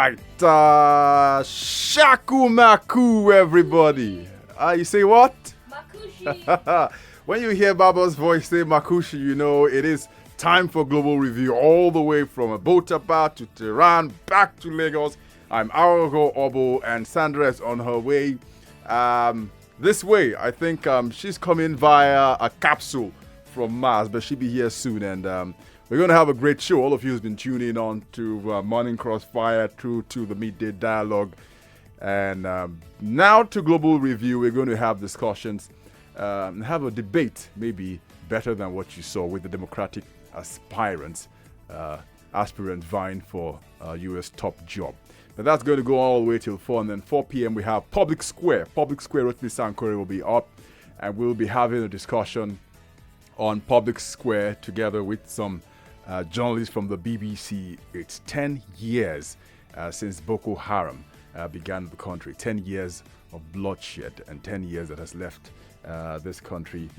right. Shaku Maku, everybody. You say what? Makushi. When you hear Baba's voice say Makushi, you know it is time for Global Review all the way from Abotaba to Tehran, back to Lagos. I'm Aghogho, Oboh, and Sandra is on her way this way. I think she's coming via a capsule from Mars, but she'll be here soon, and we're going to have a great show. All of you who's been tuning in to Morning Crossfire through to the Midday Dialogue. And now to Global Review, we're going to have discussions, have a debate, maybe better than what you saw with the Democratic aspirants, aspirants vying for a U.S. top job. But that's going to go all the way till 4, and then 4 p.m. we have Public Square. Public Square, Rotimi Sankore will be up, and we'll be having a discussion on Public Square together with some journalists from the BBC. It's 10 years since Boko Haram began the country. 10 years of bloodshed and 10 years that has left this country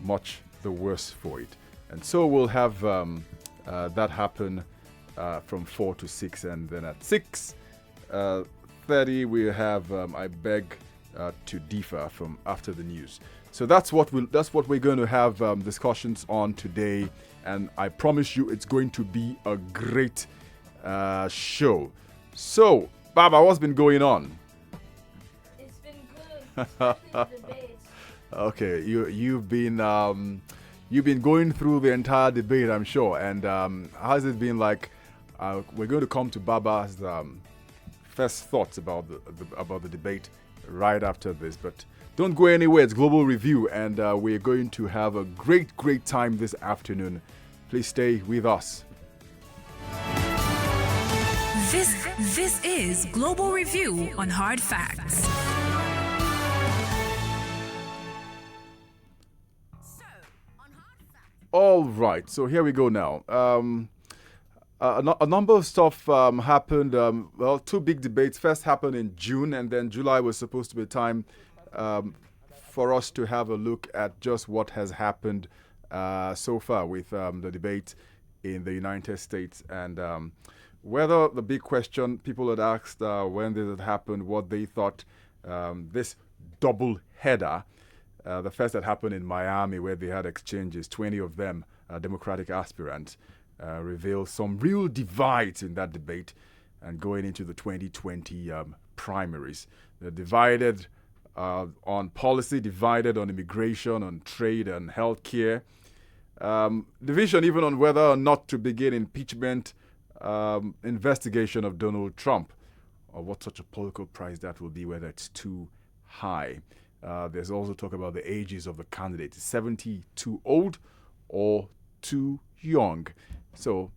much the worse for it. And so we'll have that happen from 4 to 6, and then at 6:30 we'll have I beg to differ from after the news. So that's what we're going to have discussions on today, and I promise you it's going to be a great show. So, Baba, what's been going on? It's been good, especially the debates. Okay, you've been going through the entire debate, I'm sure. And how's it been like? We're going to come to Baba's first thoughts about the debate right after this, but don't go anywhere. It's Global Review, and we're going to have a great time this afternoon. Please stay with us. This is Global Review on Hard Facts. All right, so here we go now. A number of stuff happened. Well, 2 big debates. First happened in June, and then July was supposed to be a time for us to have a look at just what has happened so far with the debate in the United States, and whether the big question people had asked when this had happened, what they thought this double header, the first that happened in Miami where they had exchanges, 20 of them Democratic aspirants, revealed some real divides in that debate and going into the 2020 primaries. They're divided on policy, divided on immigration, on trade and healthcare. Division even on whether or not to begin impeachment investigation of Donald Trump, or what such a political price that will be, whether it's too high. There's also talk about the ages of the candidates. 70 too old or too young? So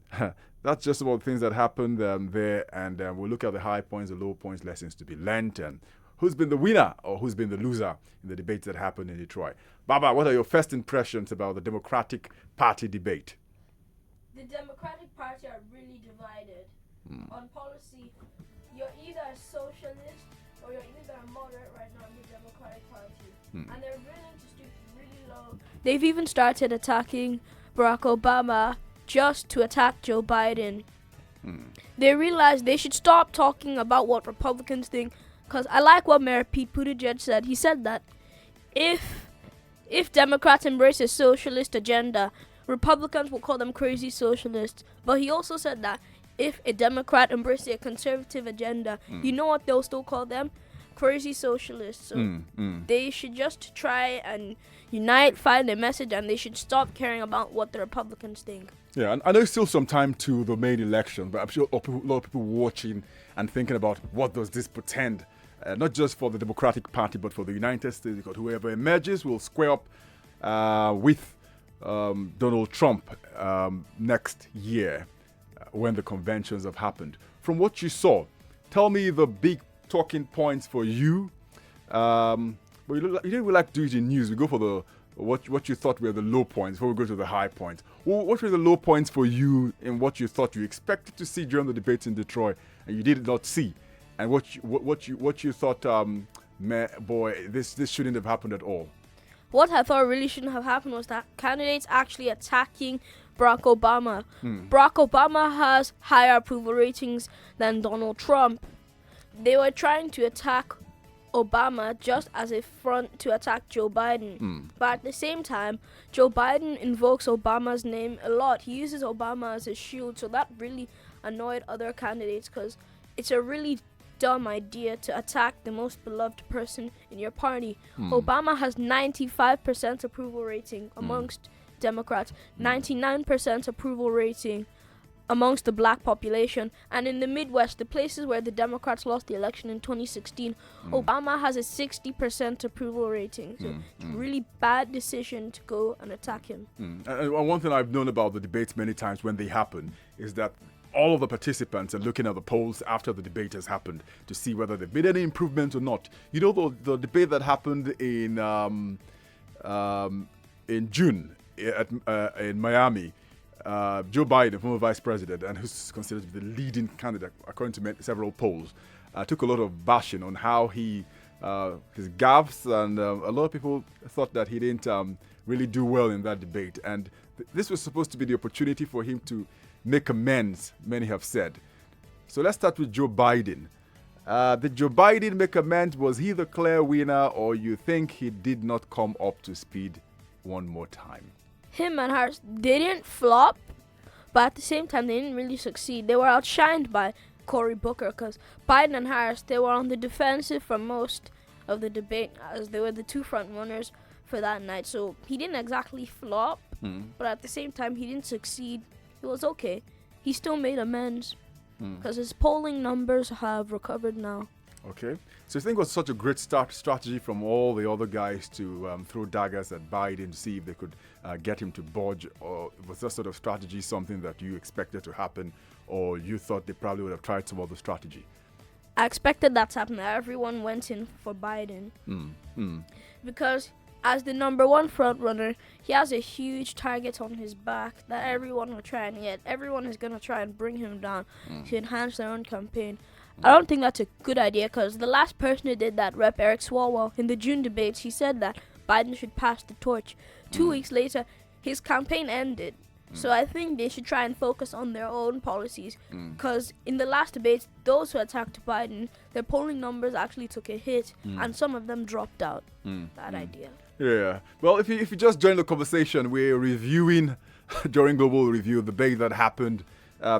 that's just about things that happened there, and we'll look at the high points, the low points, lessons to be learned, and who's been the winner or who's been the loser in the debates that happened in Detroit. Baba, what are your first impressions about the Democratic Party debate? The Democratic Party are really divided. On policy, you're either a socialist or you're either a moderate right now in the Democratic Party. And they're willing to stoop really low. They've even started attacking Barack Obama just to attack Joe Biden. They realize they should stop talking about what Republicans think, because I like what Mayor Pete Buttigieg said. He said that if Democrats embrace a socialist agenda, Republicans will call them crazy socialists. But he also said that if a Democrat embraces a conservative agenda, you know what they'll still call them? Crazy socialists. So they should just try and unite, find a message, and they should stop caring about what the Republicans think. Yeah, and I know it's still some time to the main election, but I'm sure a lot of people watching and thinking about what does this portend, not just for the Democratic Party, but for the United States, because whoever emerges will square up with Donald Trump next year when the conventions have happened. From what you saw, tell me the big talking points for you. But you didn't really like to do it in news. We go for the what you thought were the low points before we go to the high points. What were the low points for you in what you thought you expected to see during the debates in Detroit and you did not see, and what you thought, boy, this shouldn't have happened at all? what I thought really shouldn't have happened was that candidates actually attacking Barack Obama. Barack Obama has higher approval ratings than Donald Trump. They were trying to attack Obama just as a front to attack Joe Biden. But at the same time, Joe Biden invokes Obama's name a lot. He uses Obama as a shield, so that really annoyed other candidates because it's a really dumb idea to attack the most beloved person in your party. Obama has 95% approval rating amongst Democrats, 99% approval rating amongst the black population, and in the Midwest, the places where the Democrats lost the election in 2016, Obama has a 60% approval rating. So it's a really bad decision to go and attack him. And one thing I've known about the debates many times when they happen is that all of the participants are looking at the polls after the debate has happened to see whether they've made any improvement or not. You know, the debate that happened in June in Miami, Joe Biden, former vice president, and who's considered to be the leading candidate according to several polls, took a lot of bashing on how his gaffes, and a lot of people thought that he didn't really do well in that debate. And this was supposed to be the opportunity for him to make amends, many have said. So let's start with Joe Biden. Did Joe Biden make amends? Was he the clear winner, or you think he did not come up to speed one more time? Him and Harris, they didn't flop, but at the same time, they didn't really succeed. They were outshined by Cory Booker because Biden and Harris, they were on the defensive for most of the debate as they were the two front runners for that night. So he didn't exactly flop, but at the same time, he didn't succeed. It was okay. He still made amends because his polling numbers have recovered now. Okay. So you think it was such a great strategy from all the other guys to throw daggers at Biden to see if they could get him to budge? Or was that sort of strategy something that you expected to happen, or you thought they probably would have tried some other strategy? I expected that to happen. Everyone went in for Biden. Because as the number one front runner, he has a huge target on his back that everyone will try and hit. Everyone is going to try and bring him down to enhance their own campaign. I don't think that's a good idea because the last person who did that, Rep. Eric Swalwell, in the June debates, he said that Biden should pass the torch. 2 weeks later, his campaign ended. So I think they should try and focus on their own policies because in the last debates, those who attacked Biden, their polling numbers actually took a hit and some of them dropped out. Bad idea. Yeah. Well, if you just join the conversation, we're reviewing during Global Review the debate that happened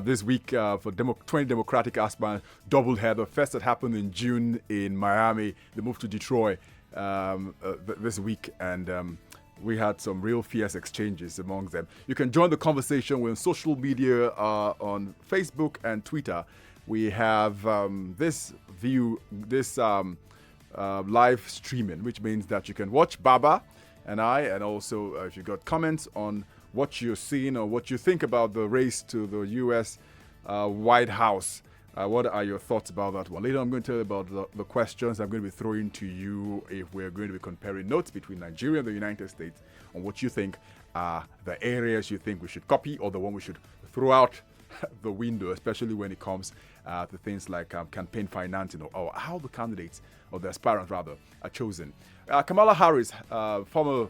this week for 20 Democratic aspirants, doubleheader. First that happened in June in Miami. They moved to Detroit this week, and we had some real fierce exchanges among them. You can join the conversation. We're on social media on Facebook and Twitter. We have this live streaming, which means that you can watch Baba and I, and also if you got comments on what you're seeing or what you think about the race to the U.S. White House. What are your thoughts about that one? Later, I'm going to tell you about the questions I'm going to be throwing to you if we're going to be comparing notes between Nigeria and the United States on what you think are the areas you think we should copy or the one we should throw out the window, especially when it comes to things like campaign financing or how the candidates, or the aspirants rather, are chosen. Kamala Harris, former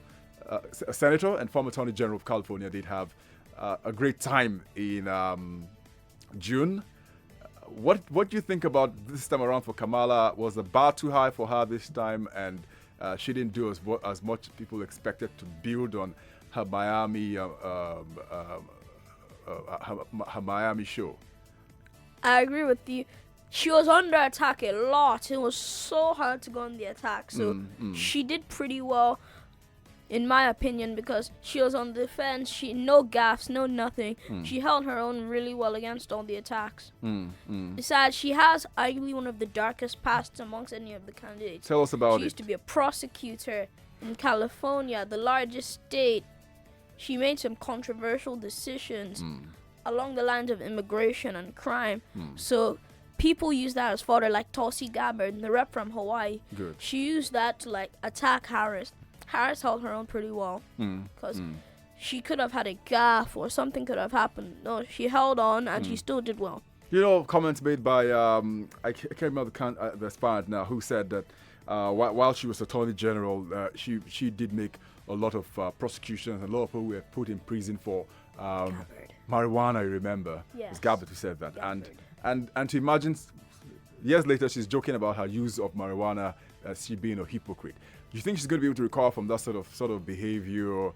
Senator and former Attorney General of California, did have a great time in June. What do you think about this time around for Kamala? Was the bar too high for her this time, and she didn't do as much people expected to build on her Miami her Miami show? I agree with you. She was under attack a lot. It was so hard to go on the attack. So she did pretty well, in my opinion, because she was on the defense. She no gaffes, no nothing. She held her own really well against all the attacks. Besides, she has arguably one of the darkest pasts amongst any of the candidates. Tell us about it. She used to be a prosecutor in California, the largest state. She made some controversial decisions along the lines of immigration and crime. So people use that as fodder, like Tulsi Gabbard, the rep from Hawaii. Good. She used that to attack Harris. Harris held her own pretty well because she could have had a gaffe or something could have happened. No, she held on and she still did well. You know, comments made by I can't remember the aspirant now, who said that while she was Attorney General, she did make a lot of prosecutions, and a lot of people were put in prison for marijuana. You remember? Yes. It's Gabbard who said that. Gabbard. And to imagine years later, she's joking about her use of marijuana as she being a hypocrite. Do you think she's going to be able to recover from that sort of behavior?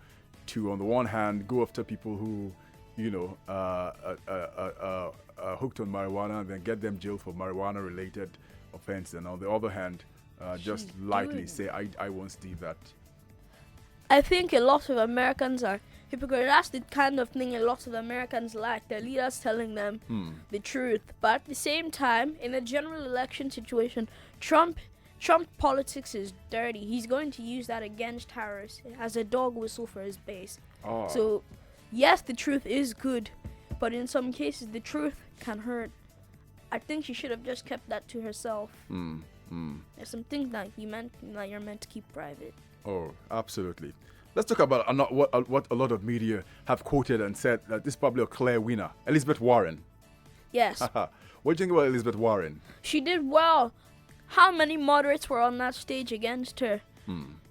To, on the one hand, go after people who, hooked on marijuana, and then get them jailed for marijuana-related offense, and on the other hand, just lightly say, I once did that. I think a lot of Americans are hypocrites. That's the kind of thing a lot of Americans like. Their leaders telling them the truth. But at the same time, in a general election situation, Trump politics is dirty. He's going to use that against Harris as a dog whistle for his base. Oh. So, yes, the truth is good, but in some cases, the truth can hurt. I think she should have just kept that to herself. There's some things that you're meant to keep private. Oh, absolutely. Let's talk about what a lot of media have quoted and said that this is probably a clear winner, Elizabeth Warren. Yes. What do you think about Elizabeth Warren? She did well. How many moderates were on that stage against her?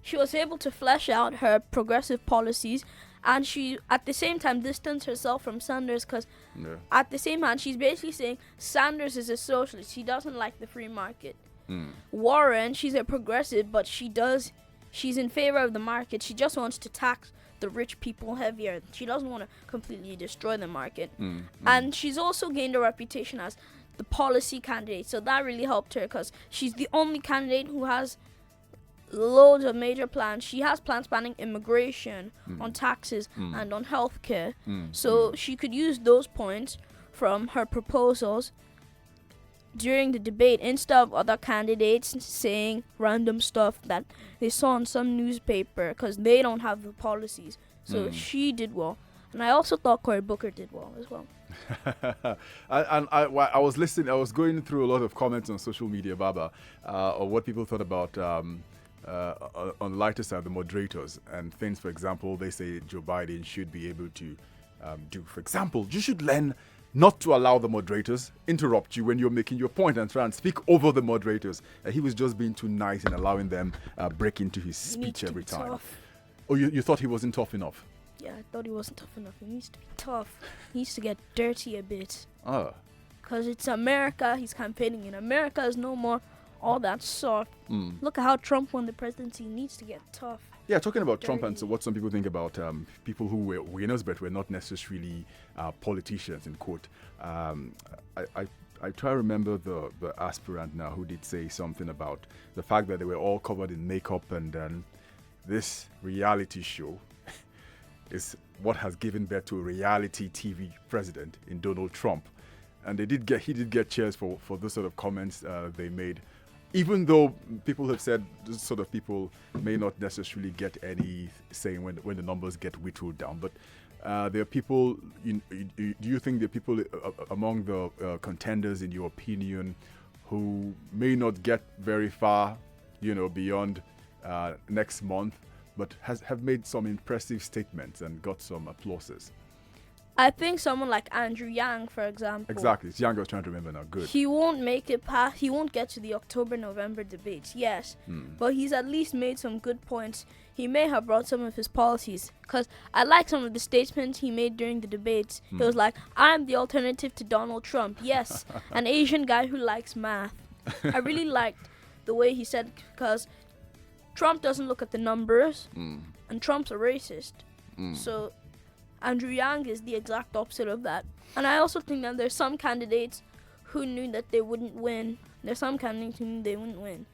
She was able to flesh out her progressive policies, and she, at the same time, distanced herself from Sanders, because at the same hand, she's basically saying Sanders is a socialist. He doesn't like the free market. Warren, she's a progressive, but she's in favor of the market. She just wants to tax the rich people heavier. She doesn't want to completely destroy the market. And she's also gained a reputation as the policy candidate, so that really helped her, because she's the only candidate who has loads of major plans. She has plans spanning immigration, on taxes, and on healthcare. So she could use those points from her proposals during the debate, instead of other candidates saying random stuff that they saw in some newspaper, because they don't have the policies. So she did well. And I also thought Cory Booker did well as well. I was listening. I was going through a lot of comments on social media, Baba, of what people thought about on the lighter side, the moderators and things. For example, they say Joe Biden should be able to do. For example, you should learn not to allow the moderators interrupt you when you're making your point and try and speak over the moderators. He was just being too nice and allowing them break into his speech every time. Tough. Oh, you thought he wasn't tough enough? Yeah, I thought he wasn't tough enough. He needs to be tough. He needs to get dirty a bit. Because it's America. He's campaigning in America. Is no more all that soft. Look at how Trump won the presidency. He needs to get tough. Yeah, talking about Trump and so what some people think about people who were winners but were not necessarily politicians, in quote. I try to remember the aspirant now who did say something about the fact that they were all covered in makeup, and then this reality show is what has given birth to a reality TV president in Donald Trump. And he did get cheers for those sort of comments they made. Even though people have said those sort of people may not necessarily get any say when the numbers get whittled down. But there are people, do you think there are people among the contenders, in your opinion, who may not get very far, beyond next month, but have made some impressive statements and got some applauses? I think someone like Andrew Yang, for example. Exactly. It's Yang I was trying to remember now. Good. He won't make it past. He won't get to the October-November debates, yes. But he's at least made some good points. He may have brought some of his policies. Because I like some of the statements he made during the debates. He was like, I'm the alternative to Donald Trump. Yes, an Asian guy who likes math. I really liked the way he said, because Trump doesn't look at the numbers, and Trump's a racist. So Andrew Yang is the exact opposite of that. And I also think that there's some candidates who knew that they wouldn't win. There's some candidates who knew they wouldn't win.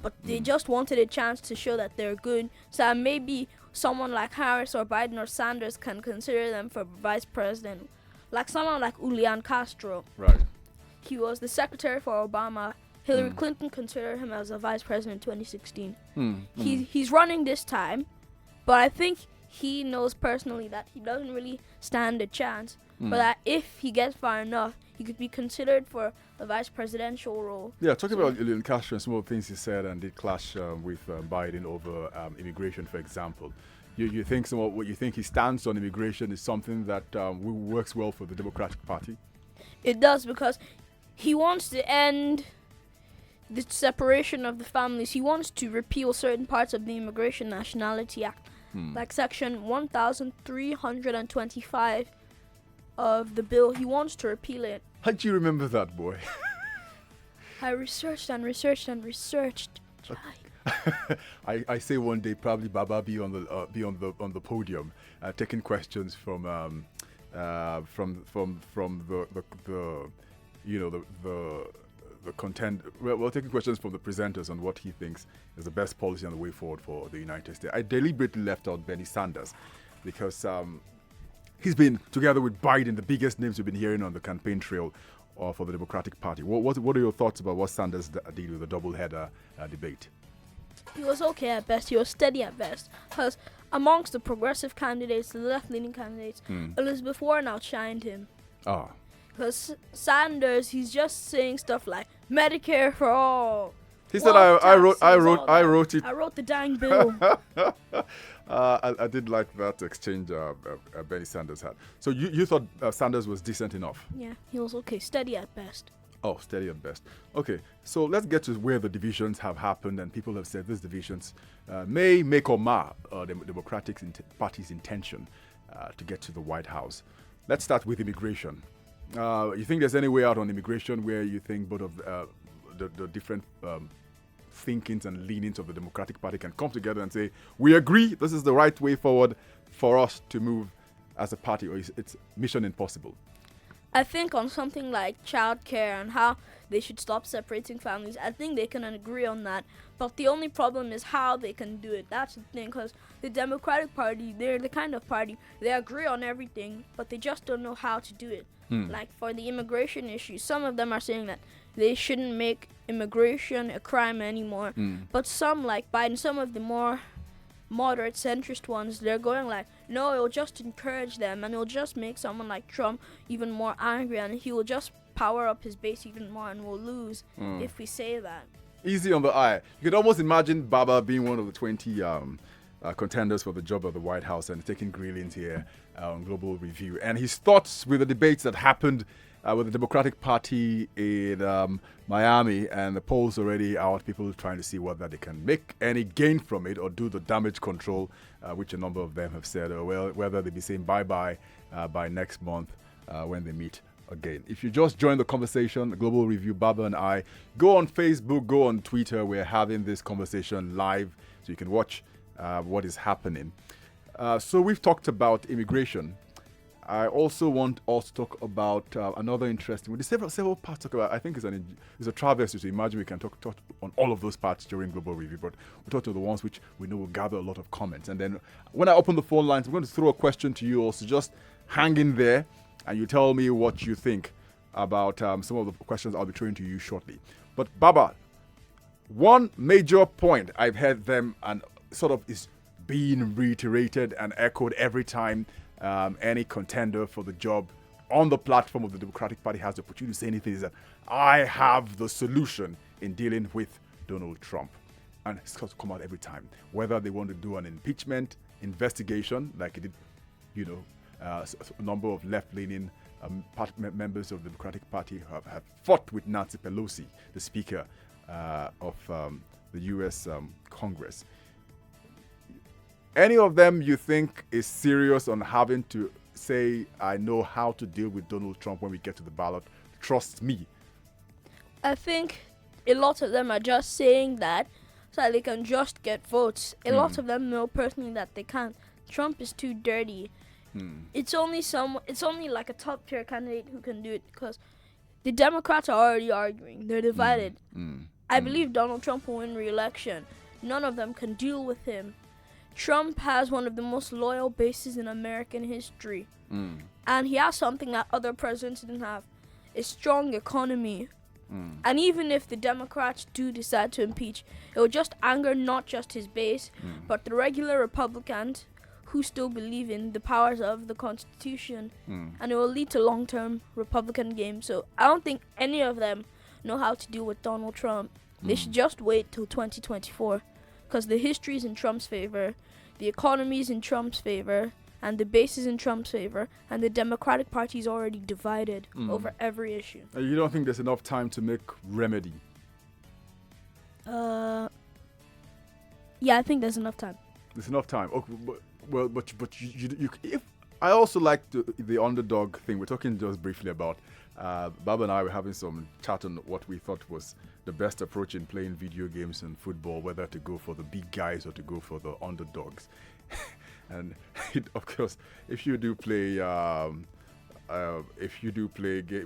But they just wanted a chance to show that they're good. So maybe someone like Harris or Biden or Sanders can consider them for vice president. Like someone like Julian Castro. Right. He was the secretary for Obama. Hillary Clinton considered him as a vice president in 2016. He's running this time, but I think he knows personally that he doesn't really stand a chance, but that if he gets far enough, he could be considered for a vice presidential role. Yeah, talking about Julian Castro and some of the things he said and did clash with Biden over immigration, for example. You think some of what you think his stance on immigration is something that works well for the Democratic Party? It does, because he wants to end the separation of the families. He wants to repeal certain parts of the Immigration Nationality Act. like section 1325 of the bill. He wants to repeal it. How do you remember that, boy? I researched and researched and researched. I say one day probably Baba be on the podium, taking questions from the content. Well, taking questions from the presenters on what he thinks is the best policy and the way forward for the United States. I deliberately left out Bernie Sanders because he's been together with Biden the biggest names we've been hearing on the campaign trail for the Democratic Party. What are your thoughts about what Sanders did with the double-header debate? He was okay at best. He was steady at best. Because amongst the progressive candidates, the left-leaning candidates, Elizabeth Warren outshined him. Ah. Because Sanders, he's just saying stuff like Medicare for all. He said, "I wrote it. I wrote the dang bill." I did like that exchange Bernie Sanders had. So you thought Sanders was decent enough? Yeah, he was okay, steady at best. Oh, steady at best. Okay, so let's get to where the divisions have happened, and people have said these divisions may make or mar the Democratic Party's intention to get to the White House. Let's start with immigration. You think there's any way out on immigration where you think both of the different thinkings and leanings of the Democratic Party can come together and say, we agree this is the right way forward for us to move as a party, or it's mission impossible? I think on something like childcare and how they should stop separating families, I think they can agree on that. But the only problem is how they can do it. That's the thing, because the Democratic Party, they're the kind of party, they agree on everything, but they just don't know how to do it. Like for the immigration issue, some of them are saying that they shouldn't make immigration a crime anymore. But some, like Biden, some of the more moderate centrist ones, they're going like, no, it'll just encourage them and it'll just make someone like Trump even more angry, and he will just power up his base even more, and we'll lose if we say that. Easy on the eye. You could almost imagine Baba being one of the 20 contenders for the job of the White House and taking grillings here on Global Review, and his thoughts with the debates that happened with the Democratic Party in Miami, and the polls already out, people trying to see whether they can make any gain from it or do the damage control, which a number of them have said, or whether they'll be saying bye-bye by next month when they meet again. If you just joined the conversation, Global Review, Baba and I, go on Facebook, go on Twitter. We're having this conversation live, so you can watch what is happening. So we've talked about immigration. I also want us to talk about another interesting. There's several parts to talk about. I think it's a travesty to imagine we can talk on all of those parts during Global Review, but we'll talk to the ones which we know will gather a lot of comments. And then when I open the phone lines, I'm going to throw a question to you also. Just hang in there, and you tell me what you think about some of the questions I'll be throwing to you shortly. But Baba, one major point I've heard them and sort of is being reiterated and echoed every time any contender for the job on the platform of the Democratic Party has the opportunity to say anything is that I have the solution in dealing with Donald Trump. And it's got to come out every time. Whether they want to do an impeachment investigation, like it did, a number of left-leaning members of the Democratic Party have fought with Nancy Pelosi, the Speaker of the U.S. Congress. Any of them you think is serious on having to say, I know how to deal with Donald Trump when we get to the ballot? Trust me. I think a lot of them are just saying that so that they can just get votes. A lot of them know personally that they can't. Trump is too dirty. It's only like a top tier candidate who can do it, because the Democrats are already arguing. They're divided. I believe Donald Trump will win re-election. None of them can deal with him. Trump has one of the most loyal bases in American history. And he has something that other presidents didn't have, a strong economy. And even if the Democrats do decide to impeach, it will just anger not just his base, but the regular Republicans who still believe in the powers of the Constitution. And it will lead to long-term Republican games. So I don't think any of them know how to deal with Donald Trump. They should just wait till 2024. Because the history is in Trump's favor, the economy is in Trump's favor, and the base is in Trump's favor, and the Democratic Party is already divided over every issue. You don't think there's enough time to make remedy? Yeah, I think there's enough time. There's enough time. Okay, but you if I also like the underdog thing. We're talking just briefly about. Baba and I were having some chat on what we thought was the best approach in playing video games and football, whether to go for the big guys or to go for the underdogs. And of course, if you do play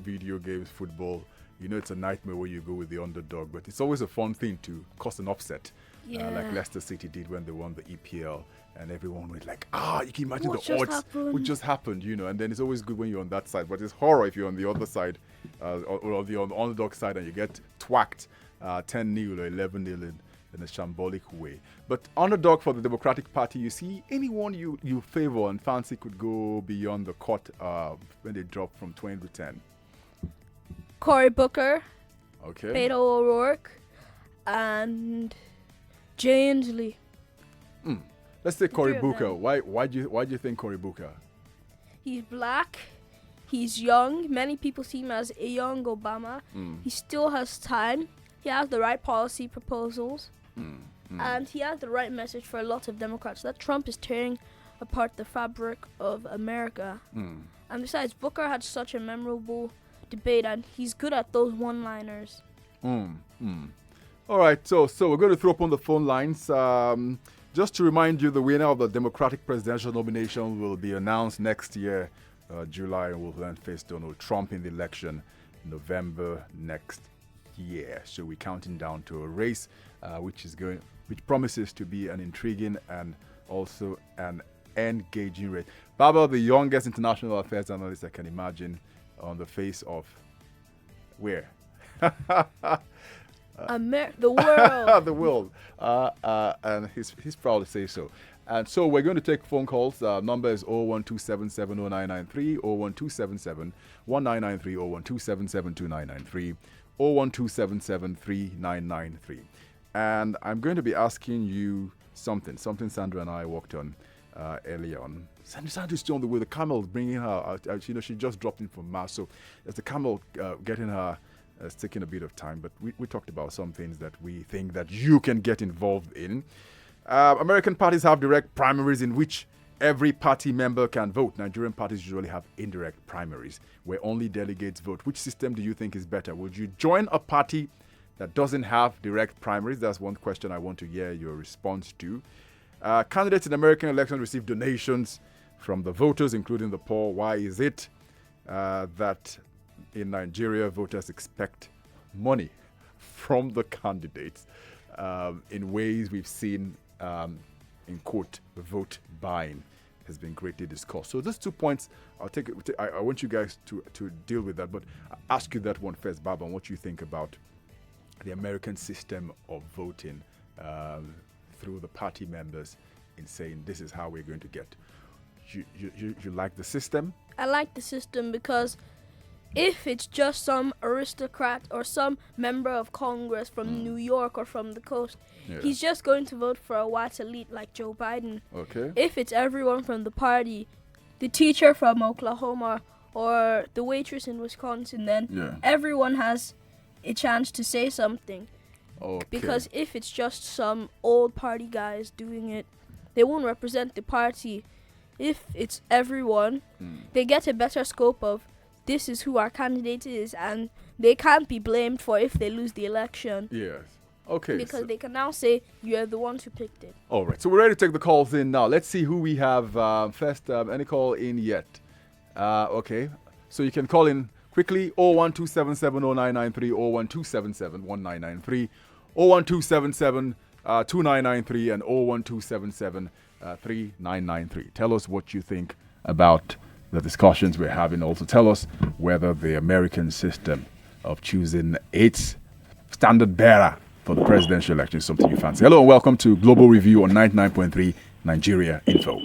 video games, football, you know it's a nightmare where you go with the underdog, but it's always a fun thing to cause an upset. Like Leicester City did when they won the EPL, and everyone was like, you can imagine the odds. What just happened, and then it's always good when you're on that side, but it's horror if you're on the other side, or on the underdog side, and you get twacked 10-0 or 11-0 in a shambolic way. But underdog for the Democratic Party, you see anyone you favor and fancy could go beyond the court when they drop from 20 to 10? Cory Booker, Okay. Beto O'Rourke, and Jay Inslee. Let's say Cory Three of Booker. them. Why do you think Cory Booker? He's black. He's young. Many people see him as a young Obama. He still has time. He has the right policy proposals. And he has the right message for a lot of Democrats that Trump is tearing apart the fabric of America. And besides, Booker had such a memorable debate, and he's good at those one-liners. All right, so we're going to throw up on the phone lines. Just to remind you, the winner of the Democratic presidential nomination will be announced next year, July, and will then face Donald Trump in the election November next year. So we're counting down to a race which promises to be an intriguing and also an engaging race. Baba, the youngest international affairs analyst I can imagine on the face of where? The world. The world. And he's proud to say so. And so we're going to take phone calls. Number is 012770993, 012771993, 012772993, 012773993. And I'm going to be asking you something Sandra and I worked on earlier on. Sandra's still on the way. The camel is bringing her. She just dropped in from Mass. So as the camel getting her, it's taking a bit of time. But we talked about some things that we think that you can get involved in. American parties have direct primaries in which every party member can vote. Nigerian parties usually have indirect primaries where only delegates vote. Which system do you think is better? Would you join a party that doesn't have direct primaries? That's one question I want to hear your response to. Candidates in American elections receive donations from the voters, including the poor. Why is it that in Nigeria voters expect money from the candidates in ways we've seen, in quote, vote buying has been greatly discussed. So those 2 points, I want you guys to deal with that, but I'll ask you that one first, Baba, on what you think about the American system of voting through the party members in saying this is how we're going to get. You like the system? I like the system because if it's just some aristocrat or some member of Congress from New York or from the coast, he's just going to vote for a white elite like Joe Biden. Okay. If it's everyone from the party, the teacher from Oklahoma or the waitress in Wisconsin, then everyone has a chance to say something. Okay. Because if it's just some old party guys doing it, they won't represent the party. If it's everyone, they get a better scope of this is who our candidate is, and they can't be blamed for if they lose the election. Yes. Okay. Because they can now say you're the ones who picked it. All right. So we're ready to take the calls in now. Let's see who we have first. Any call in yet? Okay. So you can call in quickly. 012770993, 012771993, 012772993, and 012773993. Tell us what you think about the discussions we're having. Also tell us whether the American system of choosing its standard bearer for the presidential election is something you fancy. Hello and welcome to Global Review on 99.3 Nigeria Info.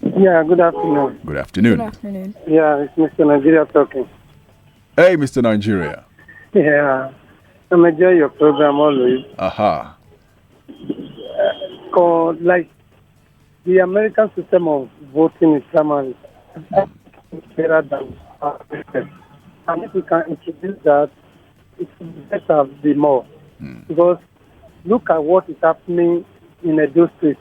Yeah, good afternoon. Good afternoon. Good afternoon. Yeah, it's Mr. Nigeria talking. Hey, Mr. Nigeria. Yeah, I'm enjoying your program always. Aha. Like the American system of voting is primaries. Better than our system. And if we can introduce that, it would better be more. Because look at what is happening in Edo State.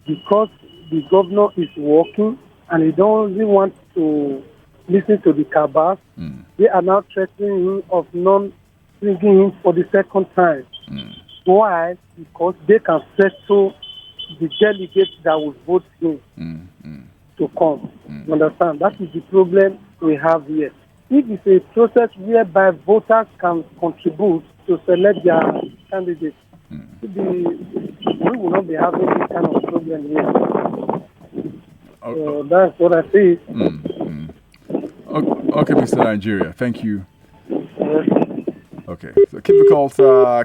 because the governor is working and he don't really want to listen to the cabal, they are now threatening him of not bringing him for the second time. Why? Because they can settle the delegates that will vote him to come. You understand? That is the problem we have here. If it's a process whereby voters can contribute to select their candidates, we will not be having this kind of problem here. So that's what I see. Okay, Mr. Nigeria, thank you. Okay, so keep the calls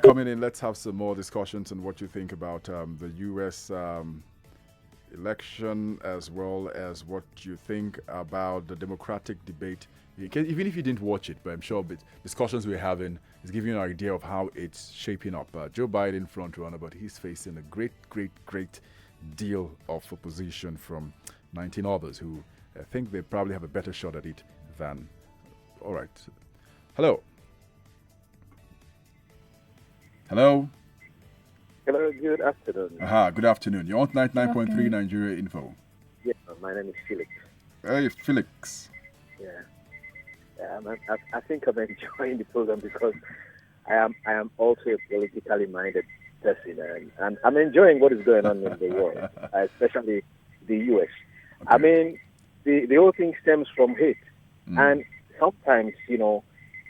coming in. Let's have some more discussions on what you think about the U.S. Election, as well as what you think about the Democratic debate. Even if you didn't watch it, but I'm sure the discussions we're having is giving you an idea of how it's shaping up. Joe Biden front runner, but he's facing a great deal of opposition from 19 others who think they probably have a better shot at it than. All right. Hello. Hello, good afternoon. Good afternoon. You're on 99.3 Nigeria Info. Yeah, my name is Felix. Hey, Felix. Yeah. I think I'm enjoying the program because I am also a politically minded person, and I'm enjoying what is going on in the world, especially the U.S. Okay. I mean, the whole thing stems from hate, and sometimes, you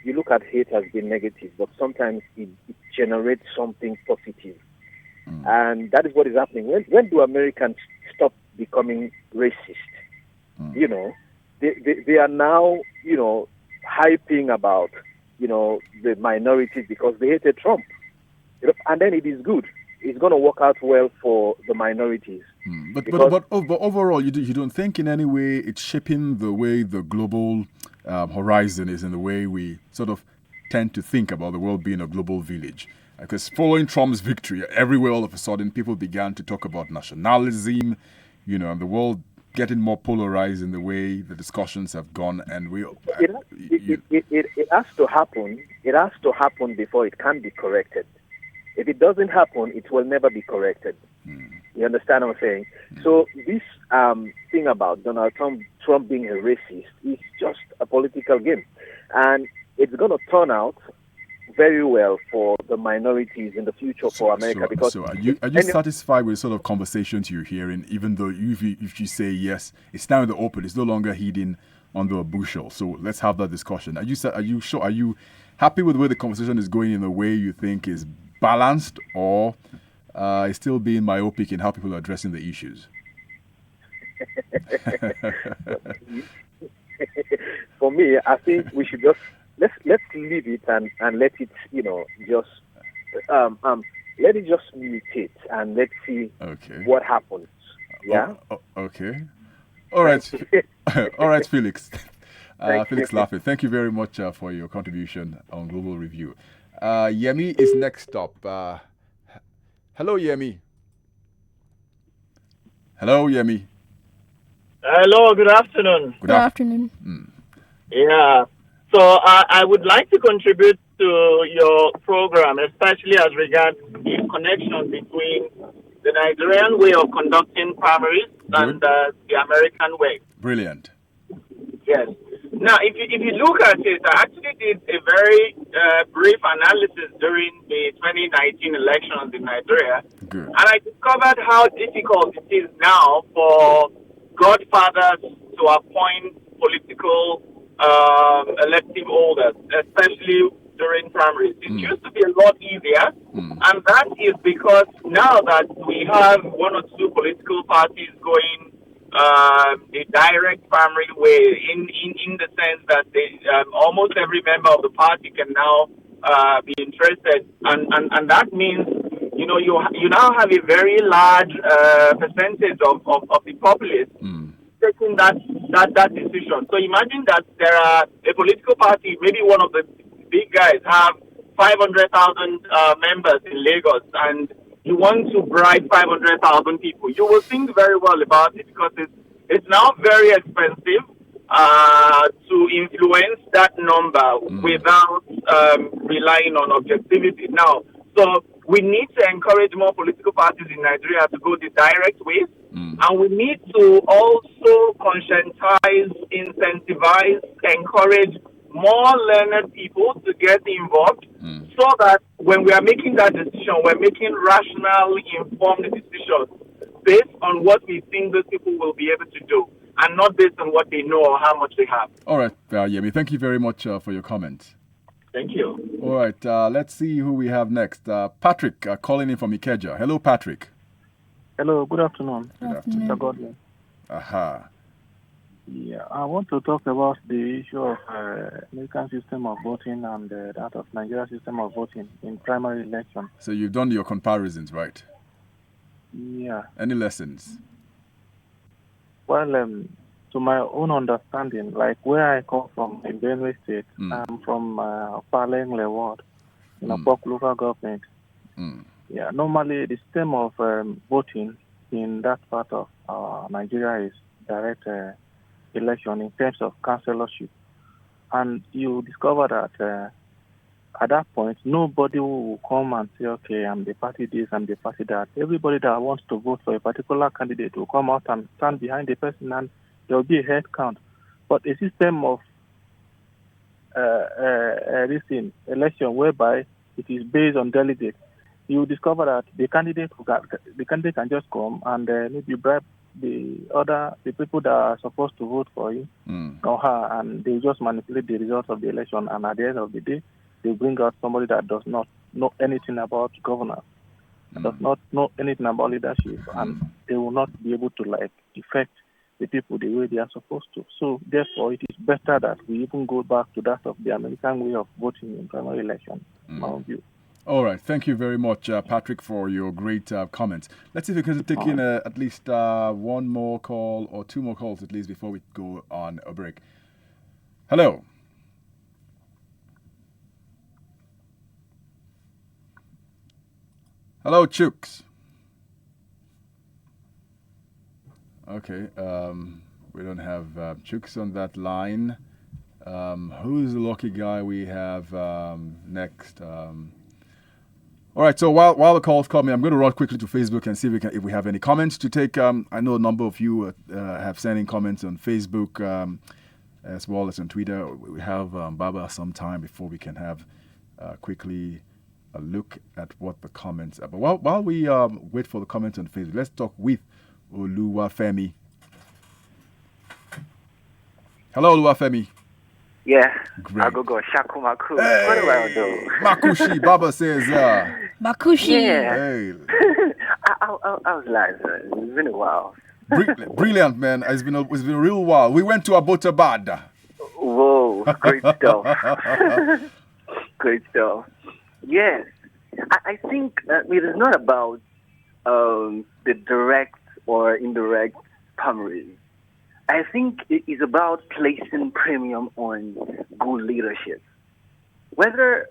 look at hate as being negative, but sometimes it generates something positive. And that is what is happening. When do Americans stop becoming racist? They are now, hyping about, the minorities because they hated Trump. And then it is good. It's going to work out well for the minorities. But overall, you don't think in any way it's shaping the way the global horizon is, in the way we sort of tend to think about the world being a global village. Because following Trump's victory, everywhere all of a sudden people began to talk about nationalism, and the world getting more polarized in the way the discussions have gone. And it has to happen. It has to happen before it can be corrected. If it doesn't happen, it will never be corrected. You understand what I'm saying? So this thing about Donald Trump being a racist is just a political game. And it's going to turn out very well for the minorities in the future for America. Are you satisfied with sort of conversations you're hearing, even though if you say yes, it's now in the open, it's no longer hidden under a bushel? So let's have that discussion. Are you sure? Are you happy with where the conversation is going in the way you think is balanced, or is still being myopic in how people are addressing the issues? For me, I think we should just let's leave it and let it just let it just mutate and let's see what happens. Yeah. Okay. All right. All right, Felix. Felix Laughing. Thank you very much for your contribution on Global Review. Yemi is next up. Hello, Yemi. Hello, Yemi. Hello, good afternoon. Good afternoon. Yeah. So I would like to contribute to your program, especially as regards the connection between the Nigerian way of conducting primaries and the American way. Brilliant. Yes. Now, if you look at it, I actually did a very brief analysis during the 2019 elections in Nigeria. Good. And I discovered how difficult it is now for godfathers to appoint political elective holders, especially during primaries. It used to be a lot easier, and that is because now that we have one or two political parties going the direct primary way, in the sense that they, almost every member of the party can now be interested, and that means you now have a very large percentage of the populace taking that decision. So imagine that there are a political party, maybe one of the big guys have 500,000 members in Lagos, and you want to bribe 500,000 people. You will think very well about it because it's now very expensive to influence that number without relying on objectivity. Now, so we need to encourage more political parties in Nigeria to go the direct way And we need to also conscientize, incentivize, encourage more learned people to get involved so that when we are making that decision, we're making rational, informed decisions based on what we think those people will be able to do and not based on what they know or how much they have. All right, Yemi, thank you very much for your comments. Thank you. All right, let's see who we have next. Patrick calling in from Ikeja. Hello, Patrick. Hello, good afternoon. Good afternoon. Mr. Godwin. Aha. Yeah, I want to talk about the issue of American system of voting and that of Nigeria system of voting in primary election. So you've done your comparisons, right? Yeah. Any lessons? Well, to my own understanding, like where I come from in Benue State, I'm from Palengle Ward in a local government. Yeah, normally the system of voting in that part of Nigeria is direct election in terms of councillorship. And you discover that at that point, nobody will come and say, okay, I'm the party this, I'm the party that. Everybody that wants to vote for a particular candidate will come out and stand behind the person, and there will be a head count. But a system of election whereby it is based on delegates, you will discover that the candidate can just come and maybe bribe the people that are supposed to vote for him or her, and they just manipulate the results of the election. And at the end of the day, they bring out somebody that does not know anything about governance, does not know anything about leadership, and they will not be able to affect the people the way they are supposed to. So therefore, it is better that we even go back to that of the American way of voting in primary election, in my own view. All right. Thank you very much, Patrick, for your great comments. Let's see if we can take in at least one more call or two more calls at least before we go on a break. Hello. Hello, Chooks. Okay. We don't have Chooks on that line. Who's the lucky guy we have next? All right, so while the call's coming, I'm going to run quickly to Facebook and see if we have any comments to take. I know a number of you have sent in comments on Facebook as well as on Twitter. We have Baba some time before we can have quickly a look at what the comments are. But while we wait for the comments on Facebook, let's talk with Oluwafemi. Hello, Oluwafemi. Yeah, Great. Aghogho, Shakumaku. Hey, What do I do? Makushi, Baba says. Makushi. Yeah. Hey. I was like, it's been a while. Brilliant, man. It's been a real while. We went to Abbottabad. Whoa, great stuff. Great stuff. Yes, I think it is not about the direct or indirect primaries. I think it is about placing premium on good leadership. Whether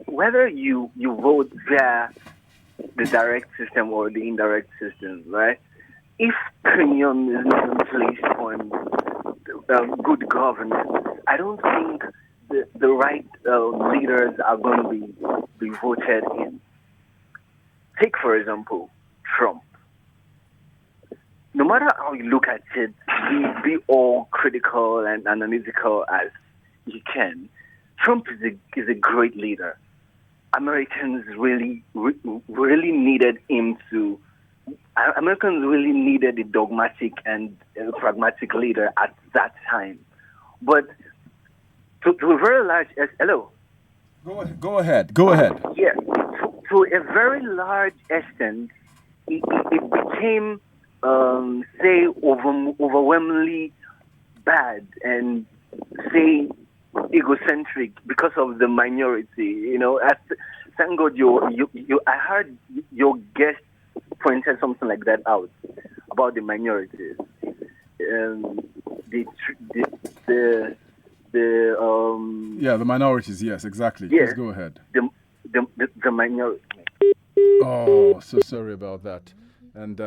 you vote via the direct system or the indirect system, right? If premium is not placed on good governance, I don't think the right leaders are going to be voted in. Take, for example, Trump. No matter how you look at it, be all critical and analytical as you can, Trump is a great leader. Americans really needed him to. Americans really needed a dogmatic and pragmatic leader at that time. But to a very large hello. Go ahead. Yeah, to a very large extent, it became. Say overwhelmingly bad and say egocentric because of the minority. You know, thank God I heard your guest pointed something like that out about the minorities. The minorities. Yes, exactly. Yes, please go ahead. The minority. Oh, so sorry about that. And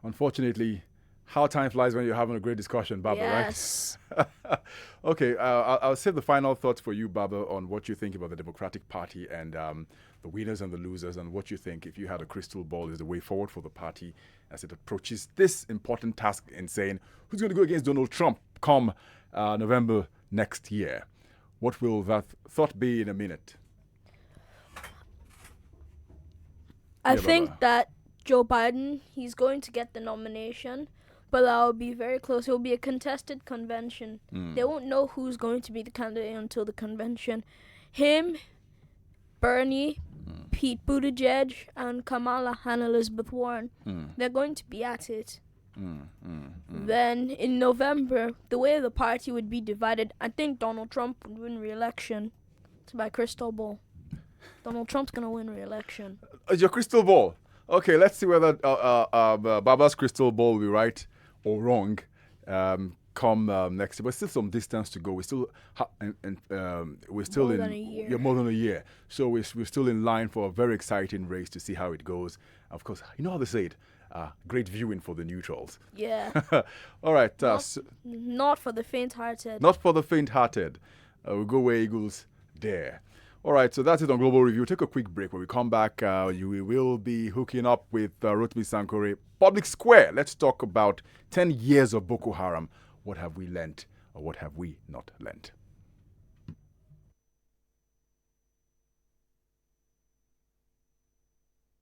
unfortunately, how time flies when you're having a great discussion, Baba, Yes. right? Okay, I'll save the final thoughts for you, Baba, on what you think about the Democratic Party and the winners and the losers, and what you think, if you had a crystal ball, is the way forward for the party as it approaches this important task in saying who's going to go against Donald Trump come November next year. What will that thought be in a minute? I Yeah, think Baba. that Joe Biden, he's going to get the nomination, but that will be very close. It will be a contested convention. They won't know who's going to be the candidate until the convention. Him, Bernie, Pete Buttigieg, and Kamala and Elizabeth Warren, they're going to be at it. Then in November, the way the party would be divided, I think Donald Trump would win re-election. It's my crystal ball. Donald Trump's going to win re-election. Your crystal ball. Okay, let's see whether Baba's crystal ball will be right or wrong come next year. But still some distance to go. We're still More than a year. Yeah, more than a year. So we're still in line for a very exciting race to see how it goes. Of course, you know how they say it. Great viewing for the neutrals. Yeah. All right. Not for the faint-hearted. Not for the faint-hearted. We'll go where Eagles dare. All right, so that's it on Global Review. Take a quick break. When we come back, we will be hooking up with Rotimi Sankore. Public Square. Let's talk about 10 years of Boko Haram. What have we learnt or what have we not learnt?